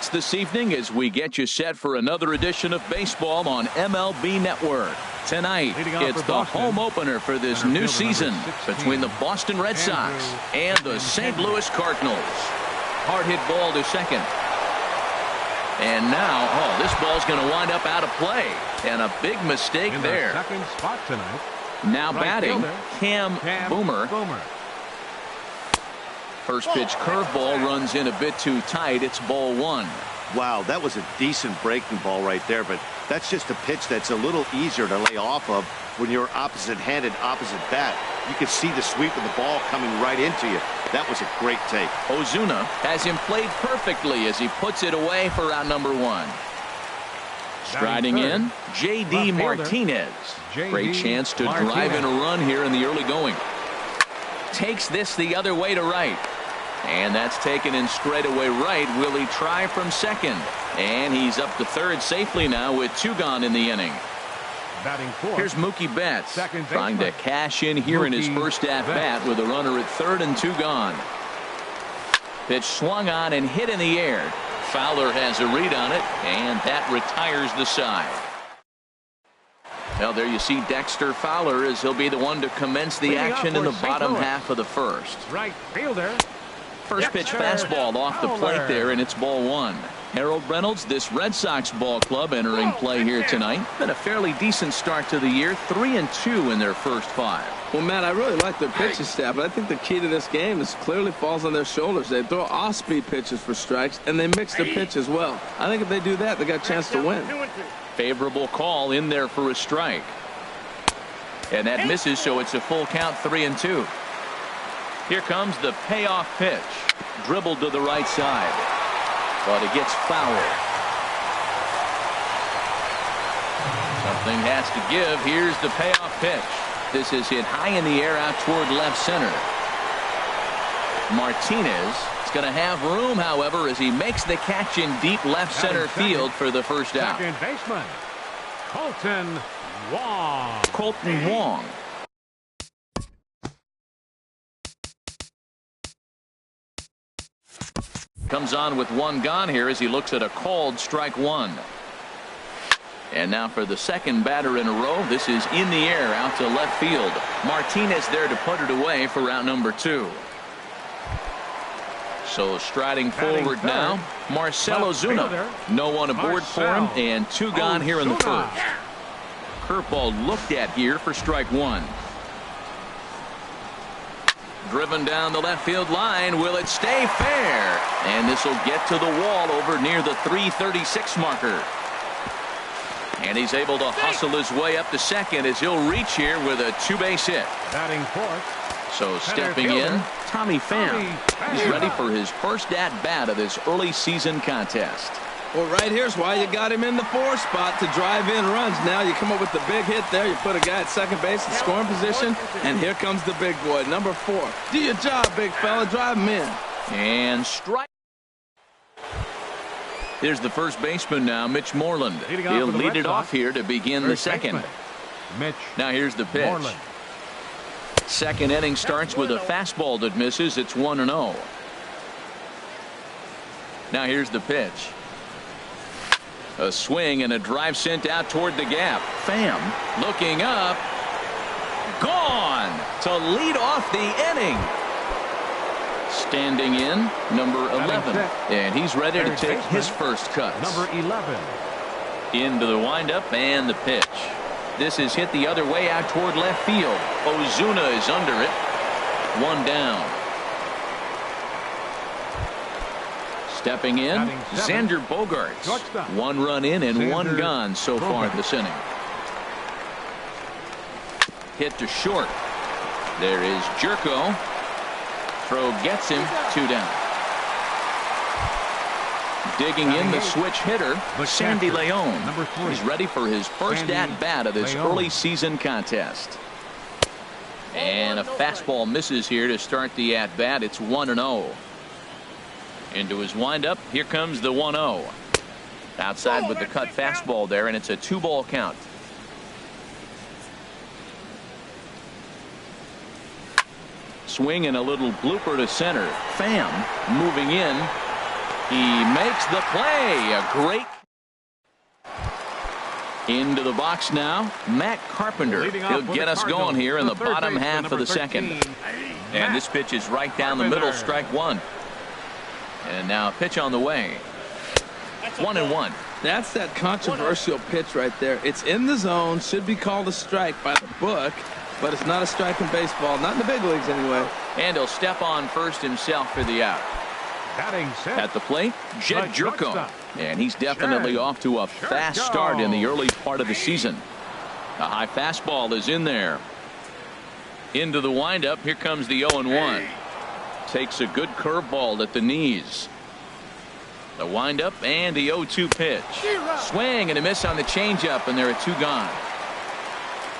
Sports this evening as we get you set for another edition of baseball on MLB Network. Tonight, it's the home opener for this new season between the Boston Red Sox and the St. Louis Cardinals. Hard hit ball to second. And now, this ball's going to wind up out of play. And a big mistake there. Second spot tonight. Now batting, Cam Boomer. First pitch curveball runs in a bit too tight. It's ball one. Wow, that was a decent breaking ball right there, but that's just a pitch that's a little easier to lay off of when you're opposite-handed, opposite bat. You can see the sweep of the ball coming right into you. That was a great take. Ozuna has him played perfectly as he puts it away for out number one. Striding in, J.D. Martinez. Great chance to drive in a run here in the early going. Takes this the other way to right. And that's taken in straightaway right. Will he try from second? And he's up to third safely now with two gone in the inning. Here's Mookie Betts trying to cash in here in his first at-bat with a runner at third and two gone. Pitch swung on and hit in the air. Fowler has a read on it, and that retires the side. Well, there you see Dexter Fowler as he'll be the one to commence the action in the bottom half of the first. Right fielder. First pitch fastball off the plate there, and it's ball one. Harold Reynolds, this Red Sox ball club entering play here tonight. Been a fairly decent start to the year, 3-2 in their first five. Well, Matt, I really like their pitching staff, but I think the key to this game is clearly falls on their shoulders. They throw off-speed pitches for strikes, and they mix the pitch as well. I think if they do that, they got a chance to win. Favorable call in there for a strike. And that misses, so it's a full count, 3-2. Here comes the payoff pitch. Dribbled to the right side. But it gets fouled. Something has to give. Here's the payoff pitch. This is hit high in the air out toward left center. Martinez is going to have room, however, as he makes the catch in deep left center field for the first out. Second baseman, Colton Wong. Colton Wong. Comes on with one gone here as he looks at a called strike one. And now for the second batter in a row. This is in the air out to left field. Martinez there to put it away for round number two. So striding forward now, Marcell Ozuna. No one aboard for him, and two gone here in the first. Curveball looked at here for strike one. Driven down the left field line. Will it stay fair? And this will get to the wall over near the 336 marker. And he's able to hustle his way up to second as he'll reach here with a two-base hit. Batting fourth. So stepping in, Tommy Pham. He's ready for his first at-bat of this early season contest. Well, right here's why you got him in the 4 spot to drive in runs. Now you come up with the big hit there. You put a guy at second base in scoring position, and here comes the big boy, number 4. Do your job, big fella. Drive him in. And strike. Here's the first baseman now, Mitch Moreland. He'll lead it off here to begin the second. Mitch. Now here's the pitch. Moreland. Second inning starts with a fastball that misses. It's 1-0. Now here's the pitch. A swing and a drive sent out toward the gap. Pham looking up. Gone to lead off the inning. Standing in, number 11. And he's ready to take his first cuts. Number 11. Into the windup and the pitch. This is hit the other way out toward left field. Ozuna is under it. One down. Stepping in, Xander Bogaerts. One run in and one gone so far this inning. Hit to short. There is Jerko. Throw gets him, 2 down. Digging in the switch hitter, Sandy Leon. He's ready for his first at-bat of this early season contest. And a fastball misses here to start the at-bat. It's 1-0. Into his windup. Here comes the 1-0. Outside with the cut fastball there, and it's a 2-ball count. Swing and a little blooper to center. Pham moving in. He makes the play. A great. Into the box now, Matt Carpenter. He'll get us going here in the bottom half of the second. And this pitch is right down the middle, strike one. And now a pitch on the way. 1-1. That's that controversial pitch right there. It's in the zone, should be called a strike by the book, but it's not a strike in baseball, not in the big leagues anyway. And he'll step on first himself for the out. At the plate, Jed Jerko. And he's definitely off to a fast start in the early part of the season. A high fastball is in there. Into the windup. Here comes the 0-1. Takes a good curveball at the knees. The windup and the 0-2 pitch. Swing and a miss on the changeup, and there are two gone.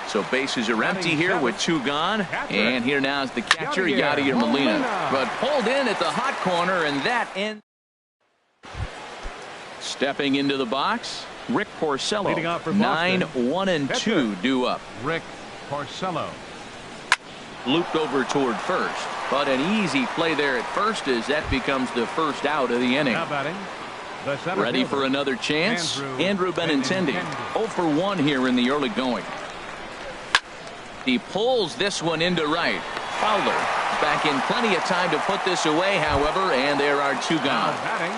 So bases are empty here with two gone. And here now is the catcher, Yadier Molina. But pulled in at the hot corner, and that ends. Stepping into the box, Rick Porcello. 9-1-2 due up. Rick Porcello. Looped over toward first. But an easy play there at first as that becomes the first out of the inning. Now batting, the center Ready fielder, for another chance? Andrew Benintendi. 0-for-1 here in the early going. He pulls this one into right. Fowler back in plenty of time to put this away, however, and there are two Now gone. batting,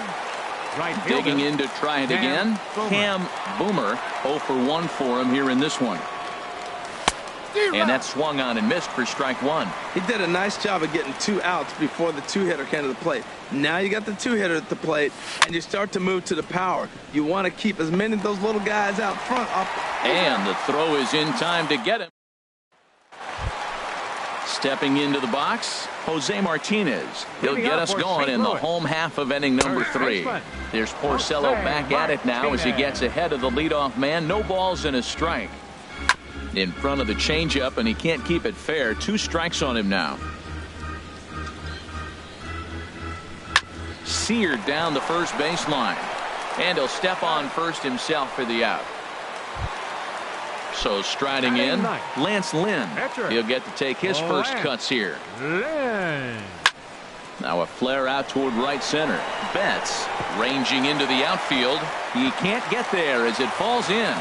right Digging fielder, in to try it again. Cam Boomer. 0-for-1 for him here in this one. And that swung on and missed for strike one. He did a nice job of getting two outs before the two-hitter came to the plate. Now you got the two-hitter at the plate, and you start to move to the power. You want to keep as many of those little guys out front. And the throw is in time to get him. Stepping into the box, Jose Martinez. He'll get us going in the home half of inning number 3. There's Porcello back at it now as he gets ahead of the leadoff man. No balls and a strike. In front of the changeup, and he can't keep it fair. 2 strikes on him now. Seared down the first baseline. And he'll step on first himself for the out. So striding in, Lance Lynn. He'll get to take his first cuts here. Now a flare out toward right center. Betts ranging into the outfield. He can't get there as it falls in.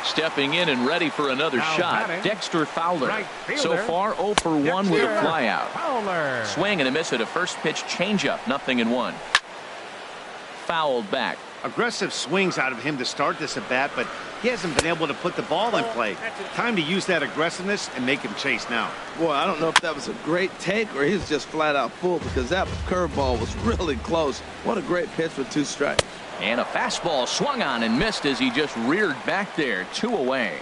Stepping in and ready for another shot, Dexter Fowler. So far 0-for-1 with a flyout. Swing and a miss at a first pitch changeup. 0-1. Fouled back. Aggressive swings out of him to start this at bat, but he hasn't been able to put the ball in play. Time to use that aggressiveness and make him chase now. Boy, I don't know if that was a great take or he's just flat out full, because that curveball was really close. What a great pitch with 2 strikes. And a fastball swung on and missed as he just reared back there. 2 away.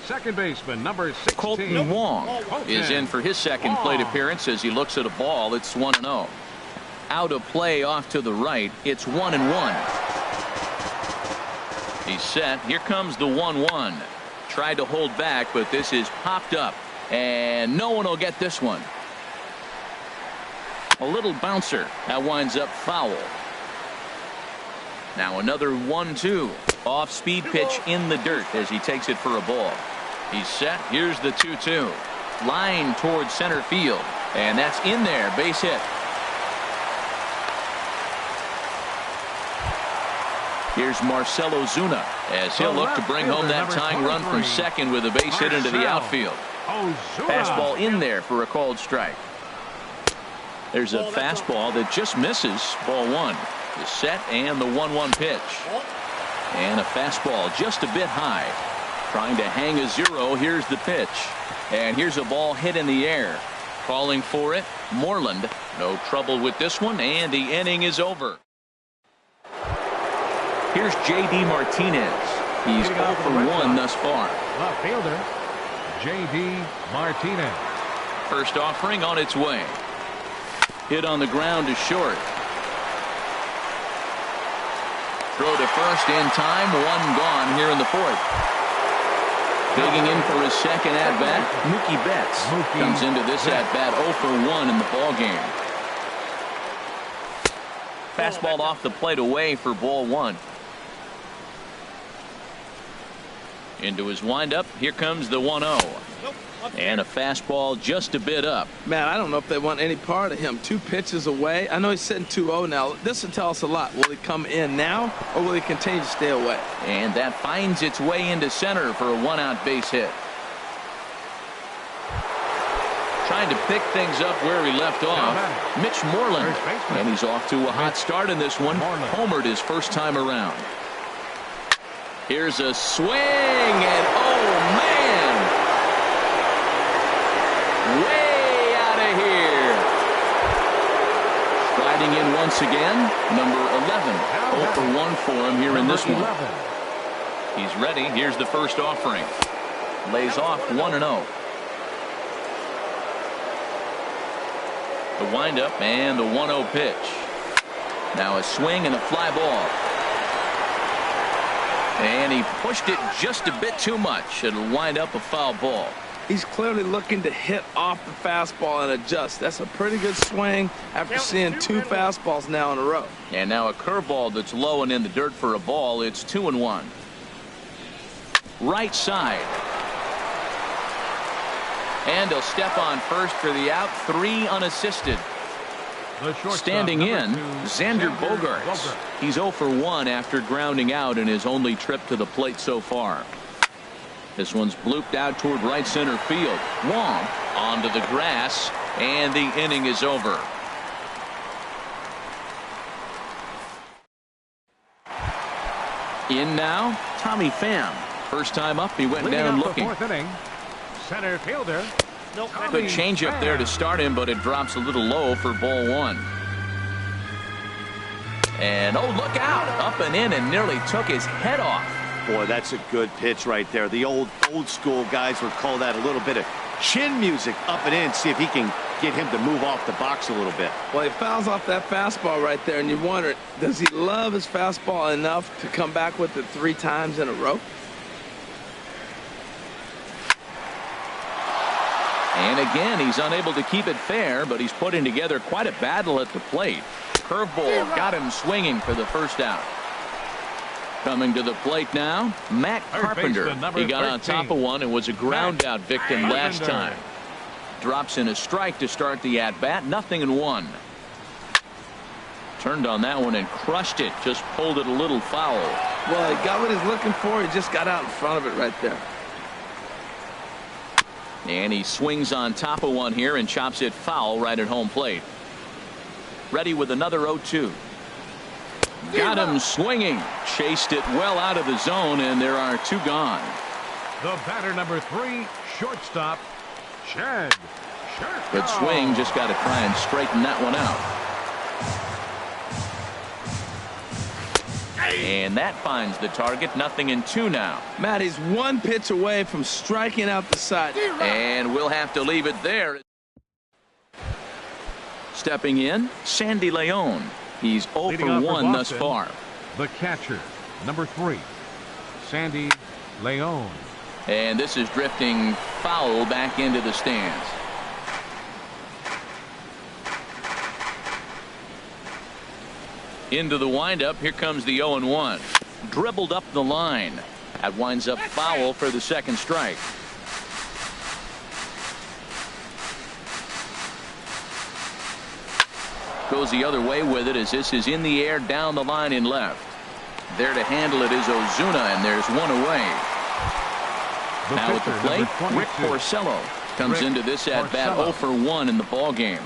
Second baseman, number 16. Colton Wong is in for his second plate appearance as he looks at a ball. It's 1-0. Out of play off to the right. It's 1-1. He's set. Here comes the 1-1. Tried to hold back, but this is popped up. And no one will get this one. A little bouncer. That winds up foul. Now another 1-2. Off speed pitch in the dirt as he takes it for a ball. He's set. Here's the 2-2. Line towards center field. And that's in there. Base hit. Here's Marcell Ozuna as he'll look to bring home that tying run from second with a base hit into the outfield. Fastball in there for a called strike. There's a fastball that just misses. Ball 1. The set and the 1-1 pitch. And a fastball just a bit high. Trying to hang a 0. Here's the pitch. And here's a ball hit in the air. Calling for it, Moreland. No trouble with this one, and the inning is over. Here's J.D. Martinez. He's 0-for-1 thus far. Left fielder, J.D. Martinez. First offering on its way. Hit on the ground to short. Throw to first in time. 1 gone here in the 4th. Digging in for his second at-bat, Mookie Betts comes into this at-bat 0-for-1 in the ballgame. Fastball off the plate away for ball 1. Into his windup. Here comes the 1-0. And a fastball just a bit up. Man, I don't know if they want any part of him. 2 pitches away. I know he's sitting 2-0 now. This will tell us a lot. Will he come in now, or will he continue to stay away? And that finds its way into center for a 1-out base hit. Trying to pick things up where he left off, Mitch Moreland. And he's off to a hot start in this one. Homered his first time around. Here's a swing, and oh, man! Way out of here. Striding in once again, number 11. 0 for 1 for him here in this one. He's ready. Here's the first offering. Lays off 1-0. The windup and the 1-0 pitch. Now a swing and a fly ball. And he pushed it just a bit too much. It'll wind up a foul ball. He's clearly looking to hit off the fastball and adjust. That's a pretty good swing after seeing 2 fastballs now in a row. And now a curveball that's low and in the dirt for a ball. It's 2-1. Right side. And he'll step on first for the out. 3 unassisted. Standing in, Xander Bogaerts. He's 0 for 1 after grounding out in his only trip to the plate so far. This one's blooped out toward right center field. Wong onto the grass, and the inning is over. In now, Tommy Pham. First time up, he went down looking. The 4th inning, center fielder. Good change up there to start him, but it drops a little low for ball 1. And oh, look out, up and in, and nearly took his head off. Boy, that's a good pitch right there. The old school guys would call that a little bit of chin music, up and in. See if he can get him to move off the box a little bit. Well, he fouls off that fastball right there, and you wonder, does he love his fastball enough to come back with it 3 times in a row? And again, he's unable to keep it fair, but he's putting together quite a battle at the plate. Curveball got him swinging for the first out. Coming to the plate now, Matt Carpenter. He got on top of one and was a ground out victim last time. Drops in a strike to start the at-bat. 0-1. Turned on that one and crushed it. Just pulled it a little foul. Well, he got what he's looking for. He just got out in front of it right there. And he swings on top of one here and chops it foul right at home plate. Ready with another 0-2. Got him swinging. Chased it well out of the zone, and there are 2 gone. The batter number 3, shortstop, Chad. Good swing. Just got to try and straighten that one out. And that finds the target. 0-2 now. Matt, he's 1 pitch away from striking out the side. And we'll have to leave it there. Stepping in, Sandy Leon. He's 0 for 1 thus far. The catcher, number 3, Sandy Leon. And this is drifting foul back into the stands. Into the windup. Here comes the 0-1. Dribbled up the line. That winds up foul for the second strike. Goes the other way with it as this is in the air down the line in left. There to handle it is Ozuna, and there's 1 away. Now at the plate, Rick Porcello comes into this at bat 0 for 1 in the ball game.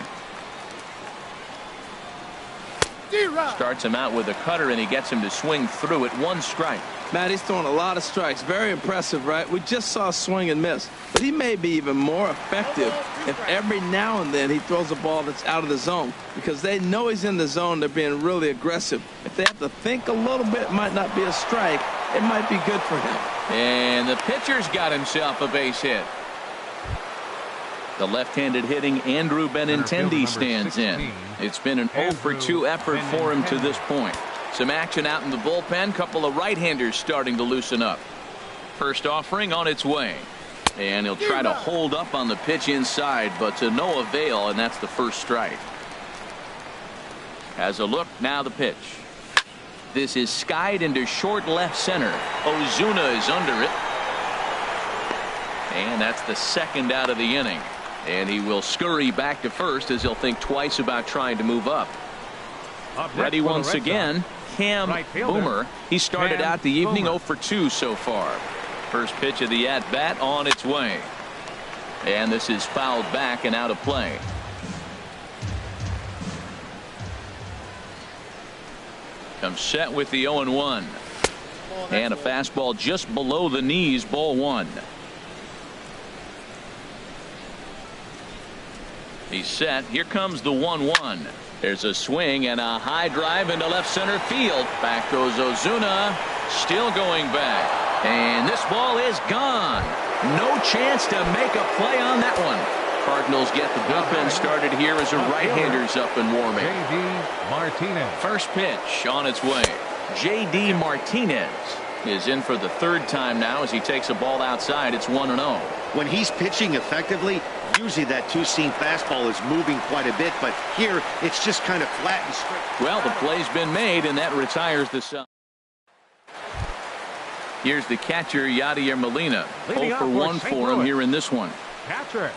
Starts him out with a cutter, and he gets him to swing through it. 1 strike. Matt, he's throwing a lot of strikes. Very impressive, right? We just saw a swing and miss. But he may be even more effective if every now and then he throws a ball that's out of the zone. Because they know he's in the zone. They're being really aggressive. If they have to think a little bit, it might not be a strike. It might be good for him. And the pitcher's got himself a base hit. The left-handed hitting Andrew Benintendi stands in. It's been an 0 for 2 effort for him to this point. Some action out in the bullpen. Couple of right-handers starting to loosen up. First offering on its way. And he'll try to hold up on the pitch inside, but to no avail, and that's the first strike. Has a look, now the pitch. This is skied into short left center. Ozuna is under it. And that's the second out of the inning. And he will scurry back to first as he'll think twice about trying to move up. Ready once again, Cam Boomer. He started out the evening 0 for 2 so far. First pitch of the at-bat on its way. And this is fouled back and out of play. Comes set with the 0-1. And a fastball just below the knees, ball 1. He's set. Here comes the 1-1. There's a swing and a high drive into left center field. Back goes Ozuna. Still going back. And this ball is gone. No chance to make a play on that one. Cardinals get the bullpen started here as a right-hander's up and warming. J.D. Martinez. First pitch on its way. J.D. Martinez is in for the third time now as he takes a ball outside. It's 1-0. When he's pitching effectively, usually that two-seam fastball is moving quite a bit, but here it's just kind of flat and straight. Well, the play's been made, and that retires the side. Here's the catcher, Yadier Molina. 0 for 1 for him here in this one. Catcher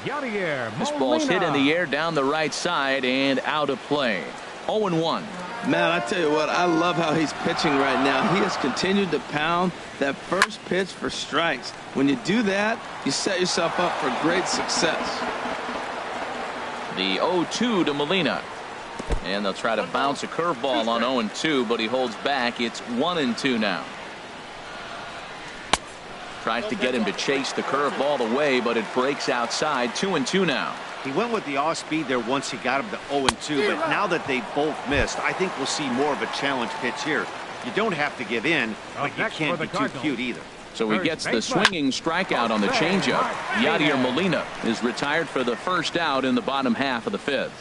Yadier Molina. This ball's hit in the air down the right side and out of play. 0-1. Man, I tell you what, I love how he's pitching right now. He has continued to pound that first pitch for strikes. When you do that, you set yourself up for great success. The 0-2 to Molina. And they'll try to bounce a curveball on 0-2, but he holds back. It's 1-2 now. Tries to get him to chase the curveball away, but it breaks outside. 2-2 now. He went with the off speed there once he got him to 0-2, but now that they both missed, I think we'll see more of a challenge pitch here. You don't have to give in, but you can't be too cute either. So he gets the swinging strikeout on the changeup. Yadier Molina is retired for the first out in the bottom half of the 5th.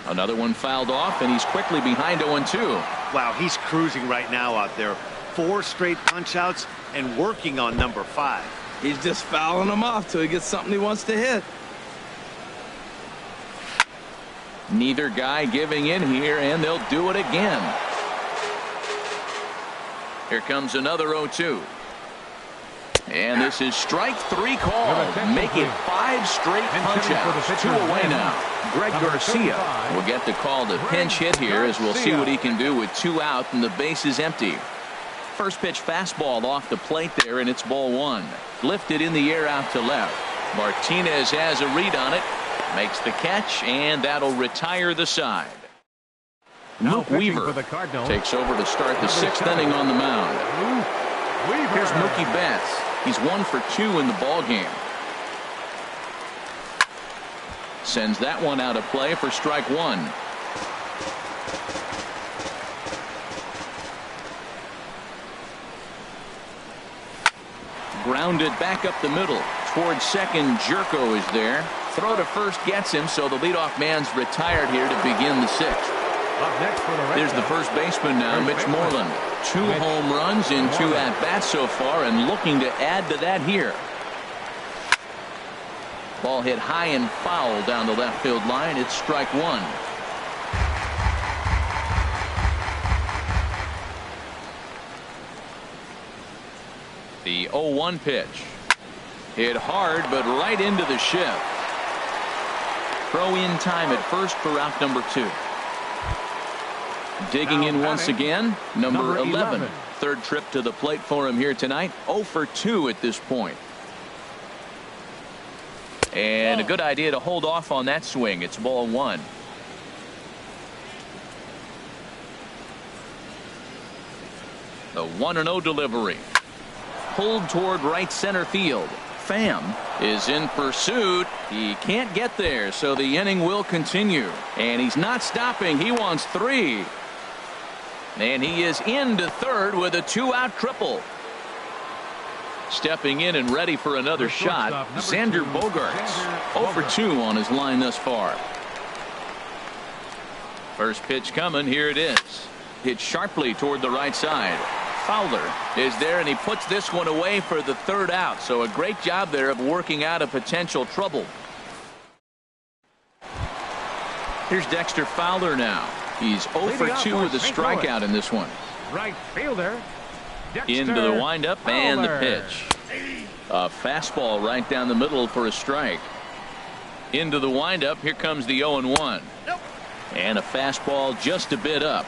Another one fouled off, and he's quickly behind 0-2. Wow, he's cruising right now out there. 4 straight punch-outs and working on number 5. He's just fouling them off till he gets something he wants to hit. Neither guy giving in here, and they'll do it again. Here comes another 0-2. And this is strike 3 called. Make it 5 straight punch-outs. 2 away now. Greg Garcia will get the call to pinch hit here as we'll see what he can do with 2 out and the base is empty. First pitch fastball off the plate there, and it's ball 1. Lifted in the air out to left. Martinez has a read on it. Makes the catch, and that'll retire the side. Luke Weaver takes over to start the 6th inning on the mound. Here's Mookie Betts. He's 1 for 2 in the ball game. Sends that one out of play for strike 1. Grounded back up the middle. Towards second, Jerko is there. Throw to first gets him, so the leadoff man's retired here to begin the 6th. There's the first baseman now, Mitch Moreland. 2 home runs in 2 at-bats so far, and looking to add to that here. Ball hit high and foul down the left field line. It's strike 1. The 0-1 pitch. Hit hard, but right into the shift. Throw in time at first for out number 2. Digging in once again, number 11. Third trip to the plate for him here tonight. 0 for 2 at this point. And a good idea to hold off on that swing. It's ball 1. The 1-0 delivery. Pulled toward right center field. Pham is in pursuit. He can't get there, so the inning will continue. And he's not stopping. He wants 3. And he is into third with a 2-out triple. Stepping in and ready for another shot, Xander Bogaerts. 0 for 2 on his line thus far. First pitch coming. Here it is. Hit sharply toward the right side. Fowler is there, and he puts this one away for the 3rd out. So a great job there of working out a potential trouble. Here's Dexter Fowler now. He's 0 for 2 with a strikeout in this one. Right fielder Into the windup and the pitch. A fastball right down the middle for a strike. Into the windup. Here comes the 0-1. And a fastball just a bit up.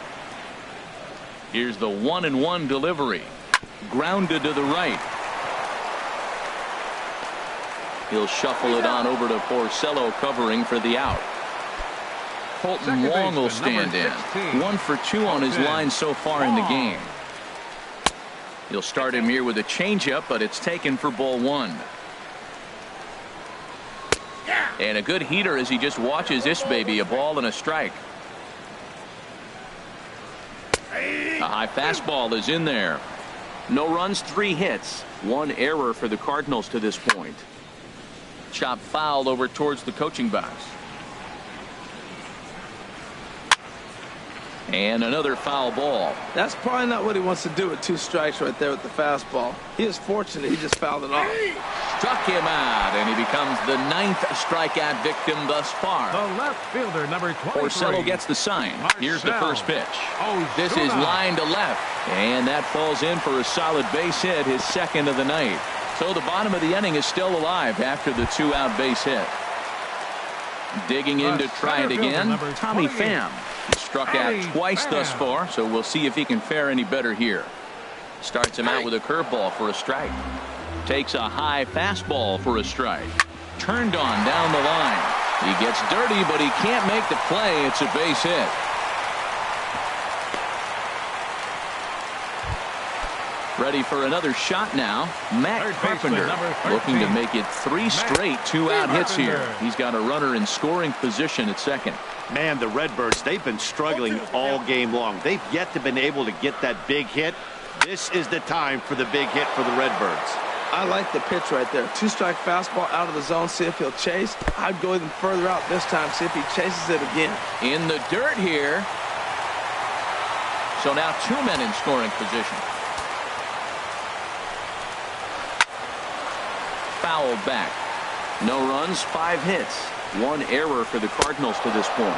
Here's the 1-1 delivery. Grounded to the right. He'll shuffle it on over to Porcello covering for the out. Colton Wong will stand in. 1 for 2 on his line so far in the game. He'll start him here with a changeup, but it's taken for ball 1. And a good heater as he just watches this baby. A ball and a strike. A high fastball is in there. No runs, 3 hits. 1 error for the Cardinals to this point. Chop foul over towards the coaching box. And another foul ball. That's probably not what he wants to do with 2 strikes right there with the fastball. He is fortunate he just fouled it off. Struck him out, and he becomes the 9th strikeout victim thus far. The left fielder, number 23. Porcello gets the sign. Here's the first pitch. This is line to left, and that falls in for a solid base hit, his 2nd of the night. So the bottom of the inning is still alive after the 2-out base hit. Digging in to try it again, Tommy Pham. He struck out twice thus far, so we'll see if he can fare any better here. Starts him out with a curveball for a strike. Takes a high fastball for a strike. Turned on down the line. He gets dirty, but he can't make the play. It's a base hit. Ready for another shot now. Matt Carpenter looking to make it 3 straight 2-out hits here. He's got a runner in scoring position at second. Man, the Redbirds, they've been struggling all game long. They've yet to been able to get that big hit. This is the time for the big hit for the Redbirds. I like the pitch right there. 2-strike fastball out of the zone. See if he'll chase. I'd go even further out this time. See if he chases it again. In the dirt here. So now 2 men in scoring position. Fouled back. No runs, 5 hits. 1 error for the Cardinals to this point.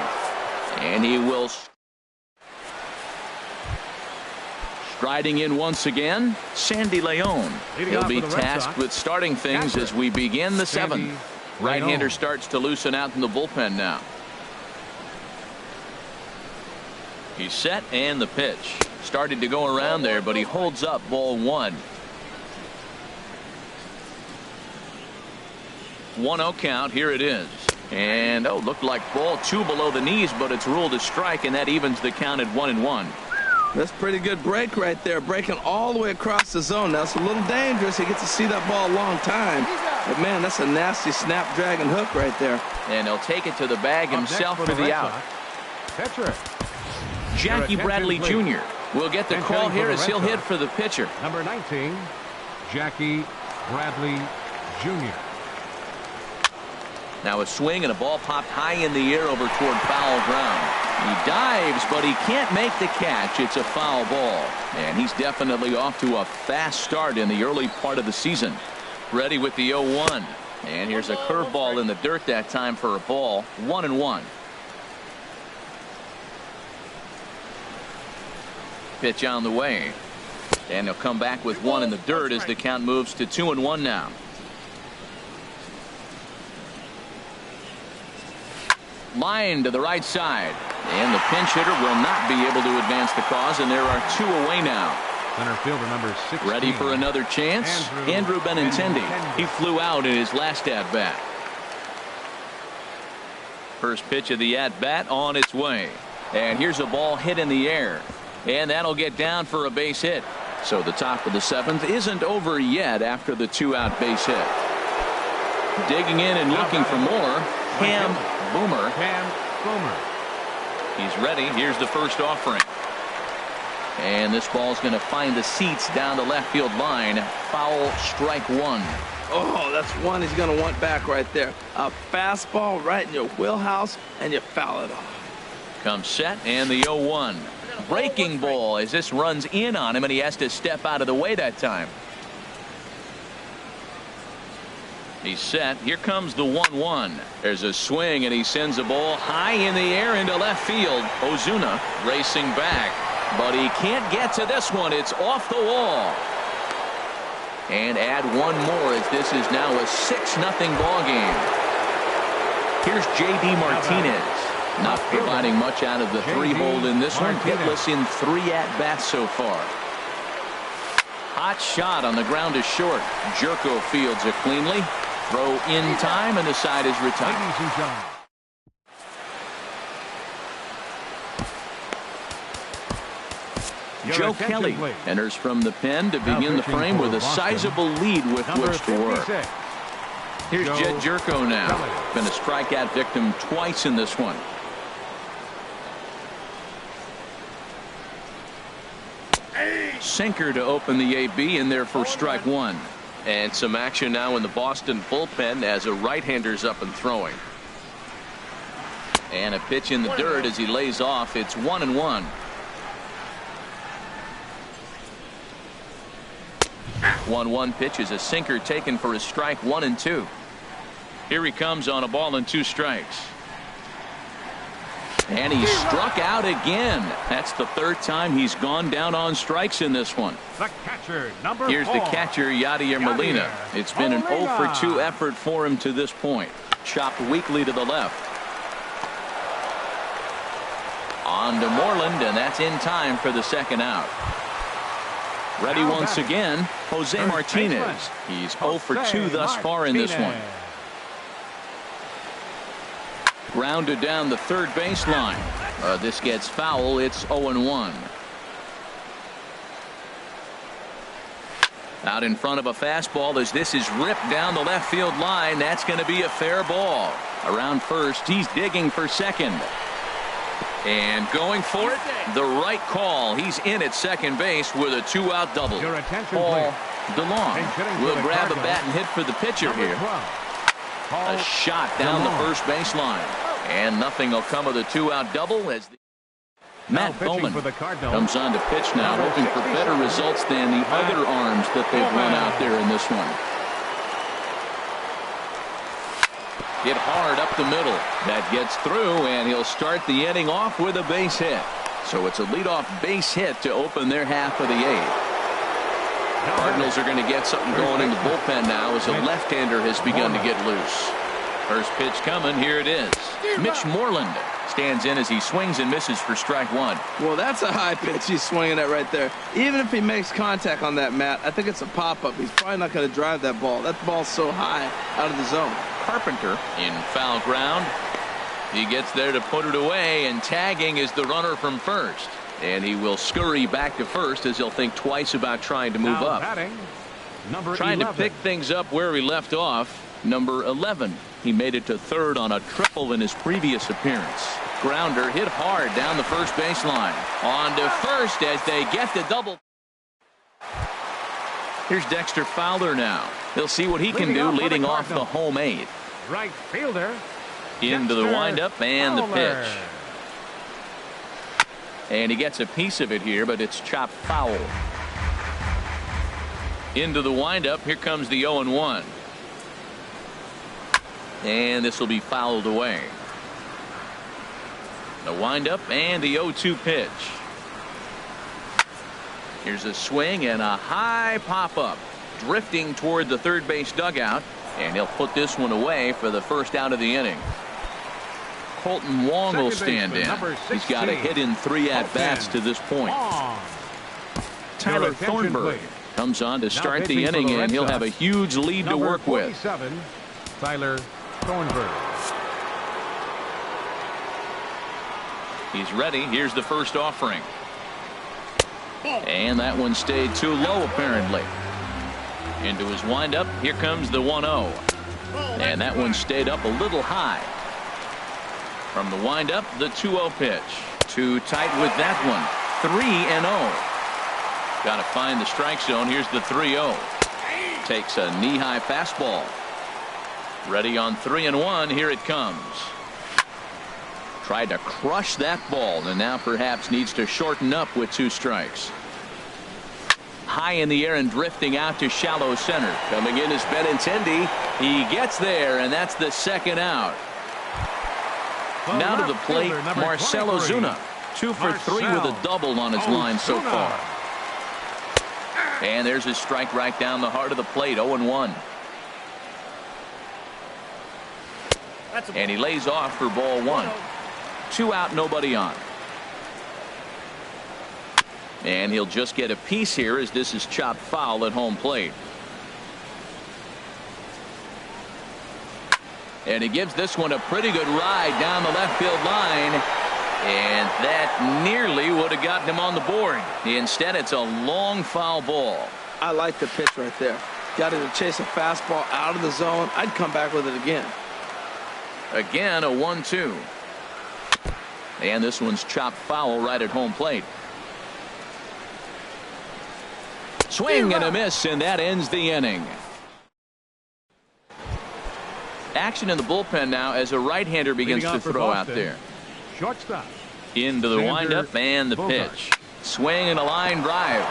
And he will striding in once again, Sandy Leon. He'll be tasked with starting things as we begin the 7th. Right-hander starts to loosen out in the bullpen now. He's set and the pitch. Started to go around there, but he holds up ball 1. 1-0 count. Here it is. And looked like ball 2 below the knees, but it's ruled a strike, and that evens the count at 1-1. That's pretty good break right there, breaking all the way across the zone. Now it's a little dangerous. He gets to see that ball a long time, but man, that's a nasty snapdragon hook right there. And he'll take it to the bag himself for the out. Jackie Bradley Jr. will get the call here as he'll hit for the pitcher. Number 19, Jackie Bradley Jr. Now a swing and a ball popped high in the air over toward foul ground. He dives, but he can't make the catch. It's a foul ball. And he's definitely off to a fast start in the early part of the season. Ready with the 0-1. And here's a curveball in the dirt that time for a ball. 1-1. Pitch on the way. And he'll come back with 1 in the dirt as the count moves to 2-1 now. Line to the right side, and the pinch hitter will not be able to advance the cause, and there are 2 away now. Center fielder number 16. Ready for another chance. Andrew Benintendi. He flew out in his last at bat. First pitch of the at bat on its way, and here's a ball hit in the air, and that'll get down for a base hit. So the top of the 7th isn't over yet after the 2-out base hit. Digging in and looking for more. Cam Boomer. He's ready. Here's the first offering. And this ball's going to find the seats down the left field line. Foul, strike 1. Oh, that's one he's going to want back right there. A fastball right in your wheelhouse, and you foul it off. Comes set, and the 0-1. Breaking ball as this runs in on him, and he has to step out of the way that time. He's set. Here comes the 1-1. There's a swing, and he sends a ball high in the air into left field. Ozuna racing back. But he can't get to this one. It's off the wall. And add one more as this is now a 6-0 ball game. Here's J.D. Martinez. Not providing much out of the 3-hole in this one. Hitless in 3 at-bats so far. Hot shot on the ground is short. Jerko fields it cleanly. Throw in time, and the side is retired. Joe Kelly enters from the pen to begin the frame with a sizable lead with which to work. Here's Jed Jerko now. Been a strikeout victim twice in this one. Sinker to open the AB in there for strike one. And some action now in the Boston bullpen as a right-hander's up and throwing. And a pitch in the dirt as he lays off. It's 1-1. 1-1 pitch is a sinker taken for his strike 1-2. Here he comes on a ball and 2 strikes. And he struck out again. That's the 3rd time he's gone down on strikes in this one. The catcher, number Here's 4. the catcher, Yadier Molina. It's been an 0 for 2 effort for him to this point. Chopped weakly to the left. On to Moreland, and that's in time for the 2nd out. Ready once again, Jose Martinez. He's 0 for 2 thus far in this one. Grounded down the 3rd baseline. This gets foul. It's 0-1. Out in front of a fastball as this is ripped down the left field line. That's going to be a fair ball. Around first, he's digging for second. And going for it, the right call. He's in at second base with a 2-out double. Paul DeLong will grab a bat and hit for the pitcher here. A shot down the first baseline. And nothing will come of the 2-out double as Matt Bowman comes on to pitch now, hoping for better results than the other arms that they've run out there in this one. Hit hard up the middle. That gets through, and he'll start the inning off with a base hit. So it's a leadoff base hit to open their half of the 8th. Cardinals are going to get something going in the bullpen now as a left-hander has begun to get loose. First pitch coming. Here it is. Mitch Moreland stands in as he swings and misses for strike 1. Well, that's a high pitch he's swinging at right there. Even if he makes contact on that, Matt, I think it's a pop-up. He's probably not going to drive that ball. That ball's so high out of the zone. Carpenter in foul ground. He gets there to put it away, and tagging is the runner from first. And he will scurry back to first as he'll think twice about trying to move up. Trying to pick things up where he left off. Number 11. He made it to 3rd on a triple in his previous appearance. Grounder hit hard down the first baseline. On to first as they get the double. Here's Dexter Fowler now. He'll see what he can do leading off the home 8th. Right fielder. Into the windup and the pitch. And he gets a piece of it here, but it's chopped foul. Into the windup. Here comes the 0-1. And this will be fouled away. The windup and the 0-2 pitch. Here's a swing and a high pop-up. Drifting toward the 3rd base dugout. And he'll put this one away for the 1st out of the inning. Colton Wong will stand in. He's got a hit in 3 at-bats to this point. Tyler Thornburg comes on to start the inning, and he'll have a huge lead to work with. Tyler Thornburg. He's ready. Here's the first offering. And that one stayed too low, apparently. Into his windup. Here comes the 1-0. And that one stayed up a little high. From the windup, the 2-0 pitch. Too tight with that one. 3-0. Got to find the strike zone. Here's the 3-0. Takes a knee-high fastball. Ready on 3-1. Here it comes. Tried to crush that ball, and now perhaps needs to shorten up with 2 strikes. High in the air and drifting out to shallow center. Coming in is Benintendi. He gets there, and that's the 2nd out. Now to the plate, Marcell Ozuna. 2 for 3 with a double on his line so far. And there's his strike right down the heart of the plate. 0-1. And he lays off for ball 1. 2 out, nobody on. And he'll just get a piece here as this is chopped foul at home plate. And he gives this one a pretty good ride down the left field line. And that nearly would have gotten him on the board. Instead, it's a long foul ball. I like the pitch right there. Got him to chase a fastball out of the zone. I'd come back with it again. Again, a 1-2. And this one's chopped foul right at home plate. Swing and a miss, and that ends the inning. Action in the bullpen now as a right-hander begins to throw out there. Shortstop. Into the windup and the pitch. Swing and a line drive.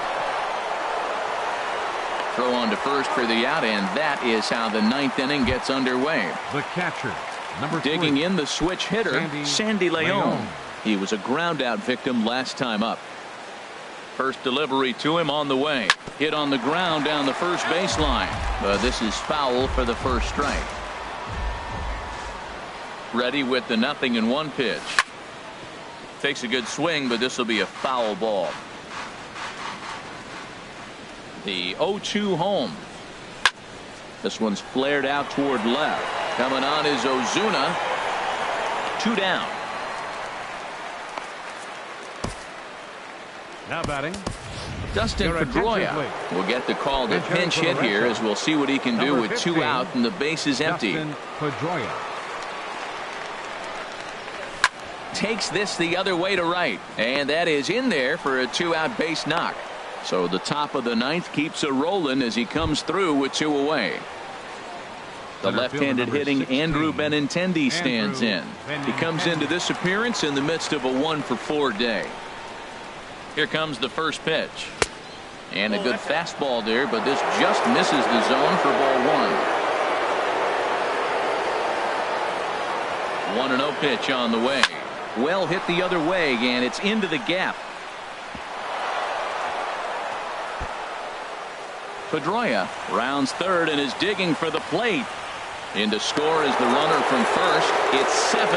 Throw on to first for the out, and that is how the 9th inning gets underway. The catcher, number 3. Digging in the switch hitter, Sandy Leon. He was a ground-out victim last time up. First delivery to him on the way. Hit on the ground down the first baseline. But this is foul for the first strike. Ready with the 0-1 pitch. Takes a good swing, but this will be a foul ball. The 0-2 home. This one's flared out toward left. Coming on is Ozuna. 2 down. Now batting, Dustin Pedroia will get the call to pinch hit here, as we'll see what he can do with 2 out and the base is empty. Dustin Pedroia. Takes this the other way to right, and that is in there for a 2-out base knock. So the top of the 9th keeps a rolling as he comes through with 2 away. The left-handed hitting Andrew Benintendi stands in. He comes into this appearance in the midst of a 1-for-4 day. Here comes the first pitch. And a good fastball there, but this just misses the zone for ball 1. 1-0 pitch on the way. Well hit the other way, and it's into the gap. Pedroia rounds third and is digging for the plate. In to score is the runner from first. It's 7-0.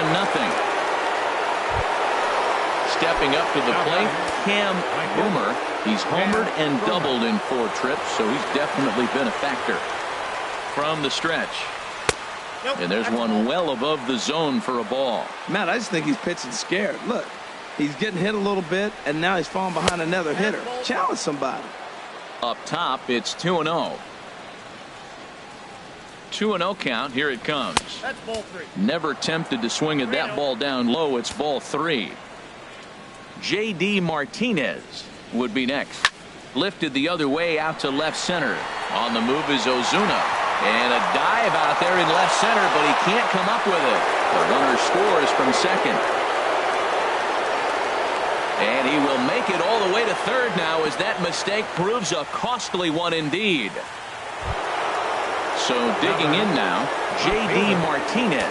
Stepping up to the plate, Cam Boomer. He's homered and doubled in 4 trips, so he's definitely been a factor. From the stretch. And there's one well above the zone for a ball. Matt, I just think he's pitching scared. Look, he's getting hit a little bit, and now he's falling behind another hitter. Challenge somebody. Up top, it's 2-0. 2-0 count. Here it comes. That's ball 3. Never tempted to swing at that ball down low. It's ball 3. J.D. Martinez would be next. Lifted the other way out to left center. On the move is Ozuna. And a dive out there in left center, but he can't come up with it. The runner scores from second. And he will make it all the way to third now, as that mistake proves a costly one indeed. So digging in now, J.D. Martinez.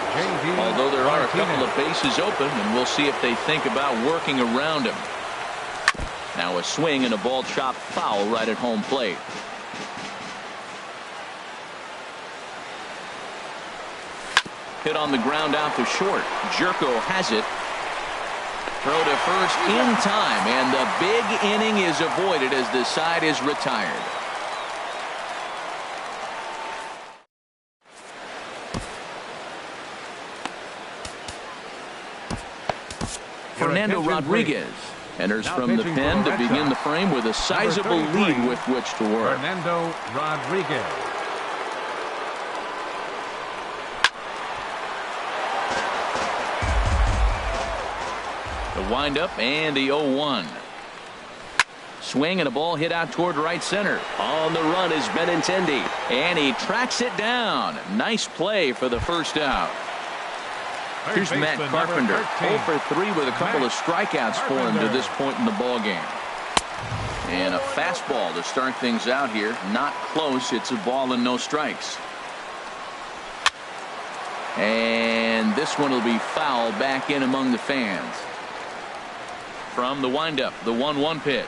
Although there are a couple of bases open, and we'll see if they think about working around him. Now a swing and a ball chopped foul right at home plate. Hit on the ground out to short. Jerko has it. Throw to first in time, and the big inning is avoided as the side is retired. Fernando Rodriguez enters from the pen to begin the frame with a sizable lead with which to work. Fernando Rodriguez. The windup and the 0-1. Swing and a ball hit out toward right center. On the run is Benintendi, and he tracks it down. Nice play for the first out. Here's Matt Carpenter, 0 for 3 with a couple of strikeouts for him to this point in the ball game. And a fastball to start things out here. Not close. It's a ball and no strikes. And this one will be foul back in among the fans. from the windup, the 1-1 pitch.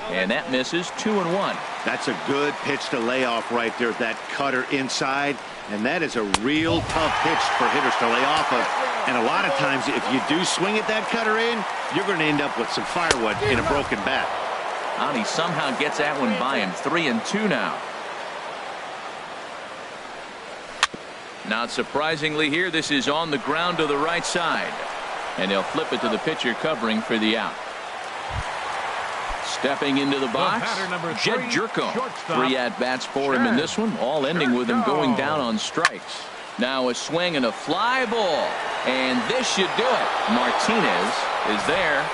And that misses 2-1. That's a good pitch to lay off right there, that cutter inside. And that is a real tough pitch for hitters to lay off of. And a lot of times, if you do swing at that cutter in, you're going to end up with some firewood in a broken bat. And he somehow gets that one by him. 3-2 now. Not surprisingly here, this is on the ground to the right side. And they'll flip it to the pitcher covering for the out. Stepping into the box, Jed Jerko. 3 at-bats for him in this one, all ending with him going down on strikes. Now a swing and a fly ball. And this should do it. Martinez is there.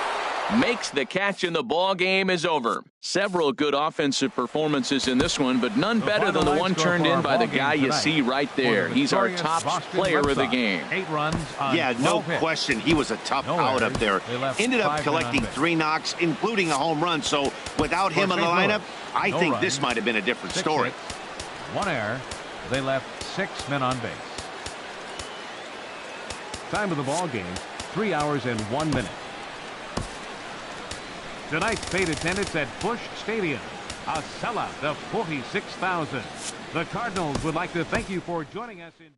Makes the catch, and the ball game is over. Several good offensive performances in this one, but none better than the one turned in by the guy you see right there. He's our top player of the game. 8 runs on Yeah, no 12 hits. question. He was a tough out up there. Ended up collecting 3 knocks, including a home run. So without him in the lineup, I think this might have been a different story. 1 error. They left 6 men on base. Time of the ball game, 3 hours and 1 minute. Tonight's paid attendance at Busch Stadium, a sellout of 46,000. The Cardinals would like to thank you for joining us in